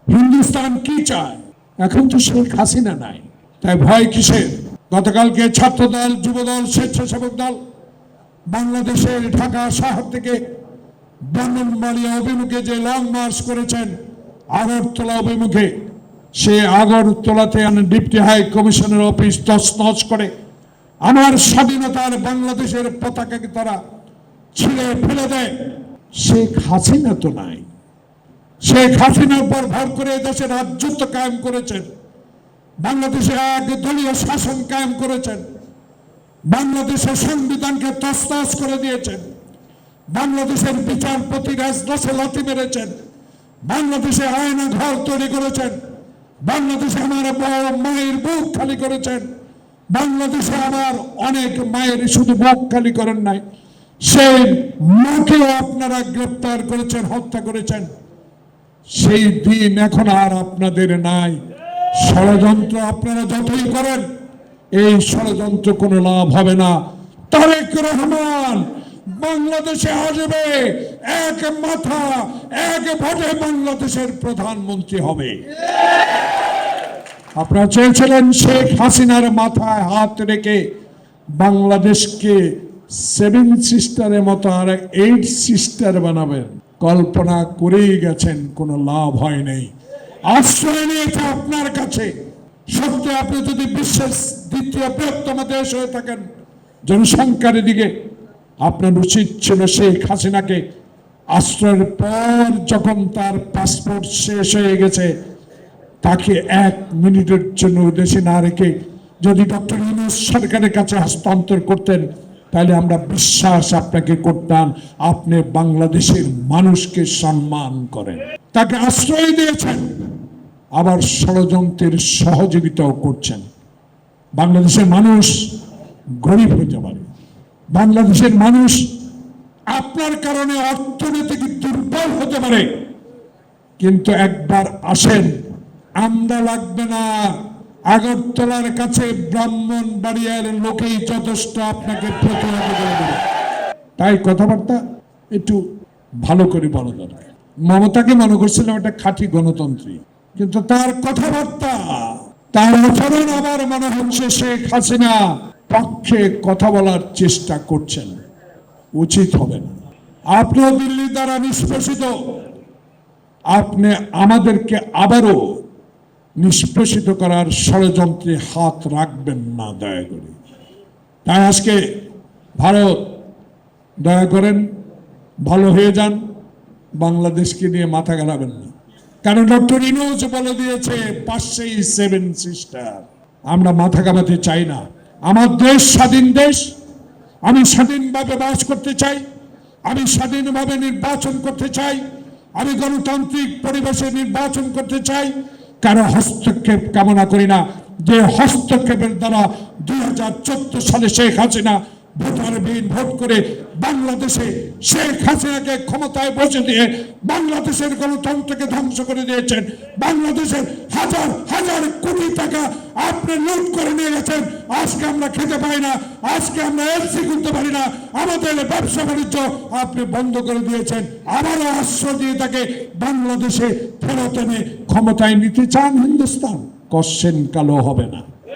হিন্দুস্তান কি চায়? এখন তো শেখ হাসিনা নাই, তাই ভয় কিসের? গতকালকে ছাত্রদল, যুবদল, স্বেচ্ছাসেবক দল বাংলাদেশের ঢাকা শহর থেকে ব্রাহ্মণবাড়িয়া অভিমুখে যে লং মার্চ করেছেন আগরতলা অভিমুখে, সে আগরতলাতে ডিপটি হাই কমিশনের অফিস তছনছ করে আমার স্বাধীনতার বাংলাদেশের পতাকাকে তারা ছিঁড়ে ফেলে দেয়। শেখ হাসিনা তো নাই। শেখ হাসিনার উপর ভর করে দেশের রাজত্ব কায়েম করেছেন, বাংলাদেশে এক দলীয় শাসন কায়েম করেছেন, বাংলাদেশের সংবিধানকে তছনছ করে দিয়েছেন, বাংলাদেশের বিচারপতি রাজদাসে লাথি মেরেছেন, বাংলাদেশে আয়না ঘর তৈরি করেছেন, বাংলাদেশে আমার মায়ের বুক খালি করেছেন, বাংলাদেশে আমার অনেক মায়ের শুধু বুক খালি করেন নাই, সেই মাকেও আপনারা গ্রেপ্তার করেছেন, হত্যা করেছেন। সেই দিন এখন আর আপনাদের নাই। ষড়যন্ত্র আপনারা যতই করেন, এই ষড়যন্ত্র কোনো লাভ হবে না। তারেক রহমান বাংলাদেশে আসবে, এক মাথা এক ভোটে বাংলাদেশের প্রধানমন্ত্রী হবে। আপনারা চেয়েছিলেন শেখ হাসিনার মাথায় হাত রেখে বাংলাদেশকে 7 সিস্টারের মতো আর 8 সিস্টার বানাবেন। কল্পনা করেই গেছেন, কোনো লাভ হয় নাই। আশ্রয় নিয়েছে আপনার কাছে। সত্যি আপনি যদি বিশ্বের দ্বিতীয় বৃহত্তম দেশ হয়ে থাকেন জনসংখ্যার দিকে, আপনার উচিত ছিল শেখ হাসিনাকে আশ্রয়ের পর যখন তার পাসপোর্ট শেষ হয়ে গেছে তাকে 1 মিনিটের জন্য দেশে না রেখে যদি ডক্টর ইউনূস সরকারের কাছে হস্তান্তর করতেন, তাহলে আমরা বিশ্বাস আপনাকে করতাম আপনি বাংলাদেশের মানুষকে সম্মান করেন। তাকে আশ্রয় দিয়েছেন, আবার ষড়যন্ত্রের সহযোগিতাও করছেন। বাংলাদেশের মানুষ গরিব হতে পারে, বাংলাদেশের মানুষ আপনার কারণে অর্থনৈতিক দুর্বল হতে পারে, কিন্তু একবার আসেন, আমরা লাগবে না, আগরতলার কাছে ব্রাহ্মণবাড়িয়ার লোকেই যথেষ্ট আপনাকে প্রতিহত করে দেবে। তাই কথাবার্তা একটু ভালো করে বলা দরকার। মমতাকে মনে করছিলাম একটা খাঁটি গণতন্ত্রী, কিন্তু তার কথাবার্তা, তার আচরণ আবার মনে হচ্ছে শেখ হাসিনা পক্ষে কথা বলার চেষ্টা করছেন। উচিত হবে না। আপনিও দিল্লি দ্বারা নিষ্পেষিত, আপনি আমাদেরকে আবারও নিষ্পেষিত করার ষড়যন্ত্রে হাত রাখবেন না দয়া করে। তাই আজকে ভারত, দয়া করেন ভালো হয়ে যান, বাংলাদেশকে নিয়ে মাথা ঘামাবেন না। কারণ ডক্টর ইউনূস বলে দিয়েছে পাশেই 7 সিস্টার। আমরা মাথা ঘামাতে চাই না। আমার দেশ স্বাধীন দেশ, আমি স্বাধীনভাবে বাস করতে চাই, আমি স্বাধীনভাবে নির্বাচন করতে চাই, আমি গণতান্ত্রিক পরিবেশে নির্বাচন করতে চাই। কারো হস্তক্ষেপ কামনা করি না। যে হস্তক্ষেপের দ্বারা 2014 সালে শেখ হাসিনা ভোটারবিহীন ভোট করে বাংলাদেশে শেখ হাসিনাকে ক্ষমতায় বসে দিয়ে বাংলাদেশের গণতন্ত্রকে ধ্বংস করে দিয়েছেন। বাংলাদেশের হাজার হাজার কোটি টাকা আপনি লুট করে নিয়ে গেছেন। আজকে আমরা খেতে পাই না, আজকে আমরা এলসি কিনতে পারি না, আমাদের ব্যবসা বাণিজ্য আপনি বন্ধ করে দিয়েছেন। আবারও আশ্রয় দিয়ে তাকে বাংলাদেশে ফেরত এনে ক্ষমতায় নিতে চান হিন্দুস্তান। কোশ্চেন কালো হবে না।